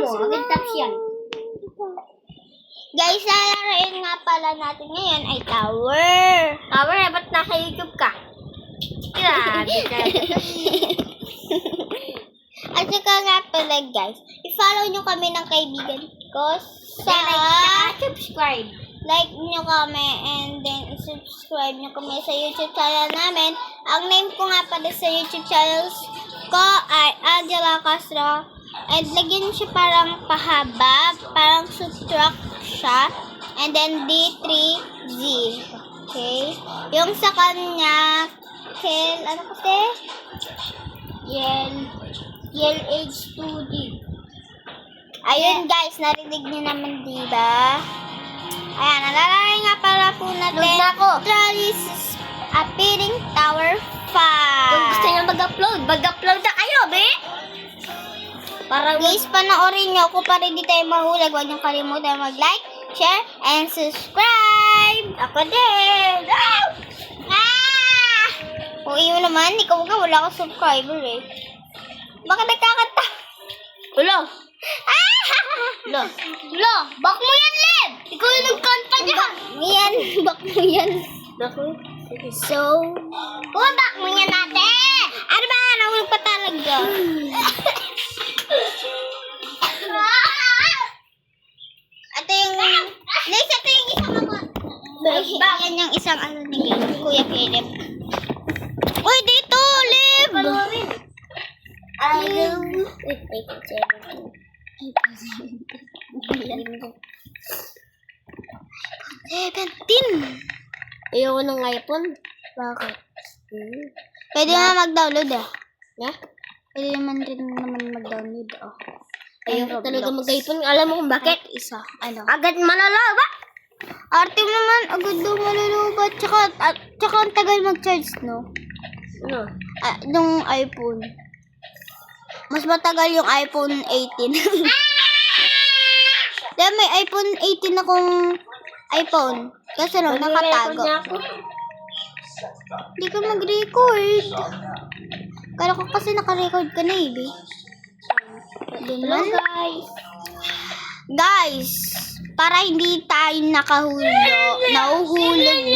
mo, agad taps yan. Guys, lalaroin nga pala natin ngayon ay tower. Tower, ba't nasa YouTube ka? Grabe ka. At saka nga pala guys, i-follow nyo kami ng kaibigan ko sa Subscribe. like nyo kami and then subscribe nyo kami sa YouTube channel namin. Ang name ko nga pala sa YouTube channels ko ay Angela Castro. And lagyan siya parang pahaba, parang subtract siya. And then D3Z. Okay? Yung sa kanya, ano kasi? Yel H2D. Ayun guys, narinig niyo naman diba? Ayan, nalalagay nga para po natin. Load na ako. Trolleys appearing Tower 5. Kung gusto nyo mag-upload na kayo, be! Para Guys, panoorin nyo ako para di tayo mahulag. Huwag nyo kalimutan mag-like, share, and subscribe. ako din. O iyo naman, ikaw nga, wala ka subscriber eh. Bakit nagkakanta? Ulo. Lo, back mo yan, Lev! Ikaw yung nagkanta dyan! Back mo yan. Naku. So, back mo yan natin! Ano ba? Nahulog pa talaga. Ito yung... Next, ito yung isang yan yung isang ano ni Kuya Philip. Uy, dito, Liv! Ayoko ng iPhone. Bakit? Pwede naman mag-download Yeah? Pwede naman mag-download Ayoko talaga mag-iPhone. Alam mo kung bakit? Isa. Ano? Agad malalawa. Arte mo naman, agad daw malulubat. Tsaka ang tagal mag-charge, no? Ano? Nung iPhone. Mas matagal yung iPhone 18. Dahil may iPhone 18 akong iPhone. Kasi lang, nakatago. Nag-record na ako. Hindi ka mag-record. Kala ko kasi naka-record ka na, eh, be. Hello, guys. Guys, para hindi tayo nahuhulog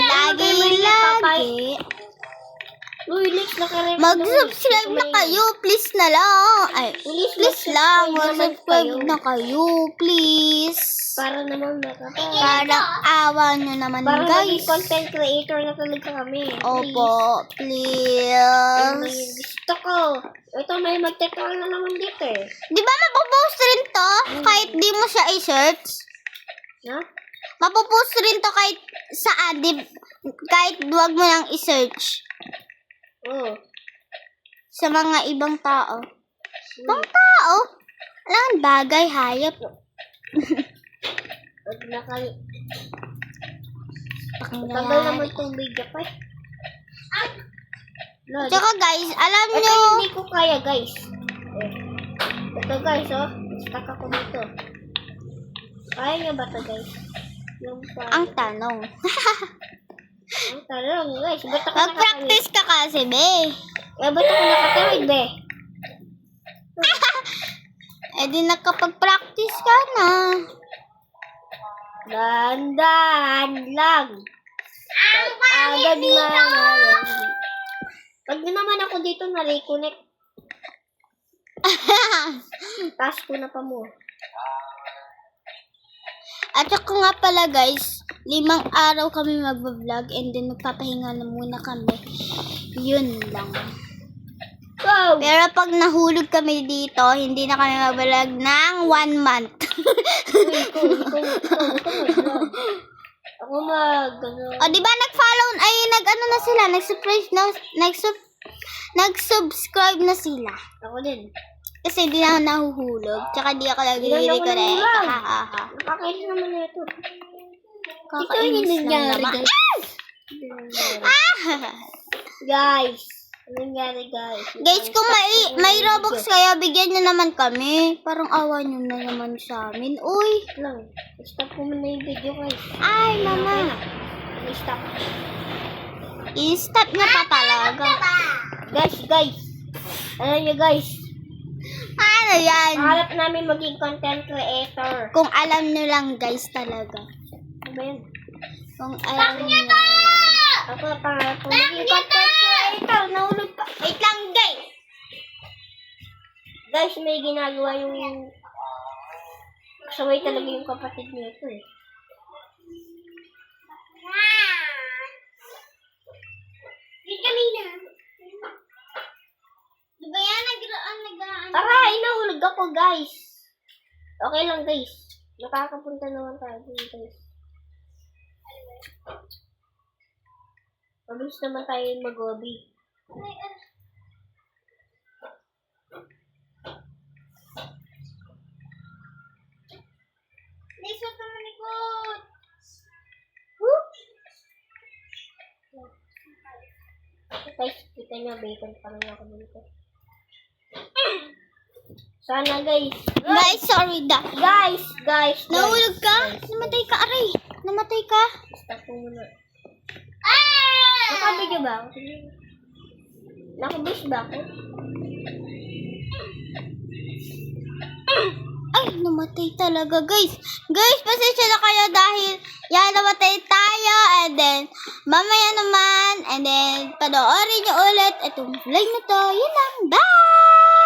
lagi. Uy, next naka-record. Mag-subscribe na kayo, please na lang. Ay, please lang, mag-subscribe na kayo, please. Para naman nakapag. Parang awa nyo naman, Para maging guys. content creator na talaga kami. Opo, Ayun, please. may gusto ko. Ito, may magtatawa na naman dito eh. Di ba mapopost rin to? Kahit di mo siya i-search? Ha? Mapopost rin to kahit saan, kahit duwag mo lang i-search. Oo. Sa mga ibang tao. Ibang tao? Alam, bagay, hayop. Pag tagal Pakinggan. naman itong video pa eh. No, Tsaka guys, alam ito nyo, hindi ko kaya guys. Ito guys oh. Stuck ako dito. Kaya nyo ba ito guys? Yung pa. ang tanong. Ang talong guys. Ba't ako Mag-practice ka kasi, be. ba't ako nakatawid be? Eh di nakapag-practice ka na. Dahan-dahan lang. Agad na. Pag naman ako dito na-reconnect. Task ko na pa mo. At saka nga pala guys, 5 araw kami mag-vlog and then magpapahinga na muna kami. Yun lang. Wow! Pero pag nahulog kami dito, hindi na kami mag-vlog ng 1 month. Ako ano. O, di ba nag-follow, ay nag-ano na sila, nag-subscribe na sila. Ako din. Kasi hindi na ako nahuhulog. Tsaka di ako nag-record eh. Kahaha. Nakakainis naman na ito. Kakainis lang naman. Guys. Anong nangyari guys? Guys, kung may Robux kayo, bigyan nyo naman kami. Parang awa nyo na naman sa amin. Uy! Lang. Stop ko muna yung video guys. Ay, mama. Stop. I-stop na pa talaga. Guys. Alam nyo guys. Ano yan? Pangarap namin maging content creator. Kung alam nyo lang guys talaga. Ano ba yun? Kung alam nyo lang. Ako, pangarap ko maging content creator. Nahulog pa. Wait lang guys. Guys, may ginagawa yung... Kasaway talaga yung kapatid niya ito eh. Diba yan? Nag-aan. Aray, nahulog ako guys. Okay lang guys. Nakakapunta naman tayo dun, guys. Mabilis naman tayo mag-hobby. Naisot naman ikot. Guys, kita nyo, bacon pa lang ako dito. Sana guys. Guys, sorry da. Guys. Nahulog ka? Namatay ka, aray. Namatay ka? Stop po muna. Ah! Nakabigyo ba ako? Nakabis ba ako? Ay, namatay talaga, guys. Guys, pasensya na kayo dahil yan, namatay tayo. And then, mamaya naman. And then, panoorin nyo ulit itong vlog na to. Yun lang. Bye!